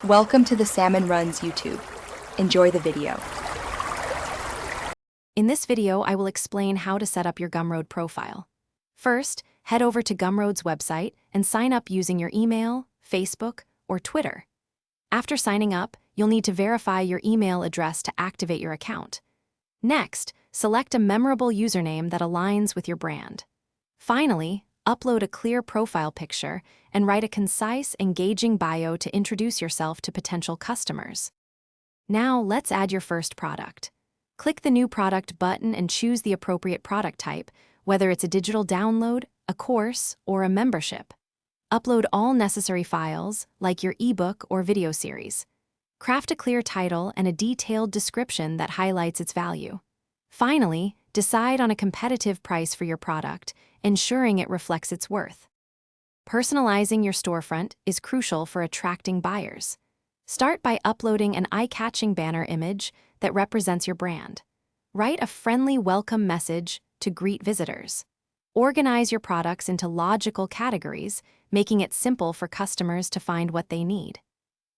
Welcome to the Salmon Runs YouTube. Enjoy the video. In this video, I will explain how to set up your Gumroad profile. First, head over to Gumroad's website and sign up using your email, Facebook, or Twitter. After signing up, you'll need to verify your email address to activate your account. Next, select a memorable username that aligns with your brand. Finally, upload a clear profile picture and write a concise, engaging bio to introduce yourself to potential customers. Now, let's add your first product. Click the New Product button and choose the appropriate product type, whether it's a digital download, a course, or a membership. Upload all necessary files, like your ebook or video series. Craft a clear title and a detailed description that highlights its value. Finally, decide on a competitive price for your product, ensuring it reflects its worth. Personalizing your storefront is crucial for attracting buyers. Start by uploading an eye-catching banner image that represents your brand. Write a friendly welcome message to greet visitors. Organize your products into logical categories, making it simple for customers to find what they need.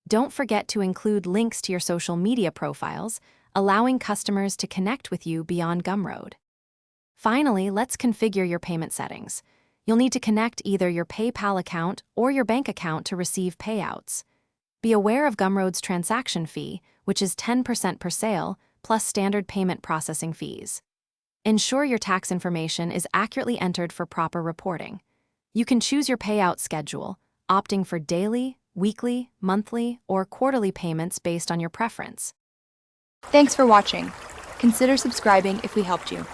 Don't forget to include links to your social media profiles, allowing customers to connect with you beyond Gumroad. Finally, let's configure your payment settings. You'll need to connect either your PayPal account or your bank account to receive payouts. Be aware of Gumroad's transaction fee, which is 10% per sale, plus standard payment processing fees. Ensure your tax information is accurately entered for proper reporting. You can choose your payout schedule, opting for daily, weekly, monthly, or quarterly payments based on your preference. Thanks for watching. Consider subscribing if we helped you.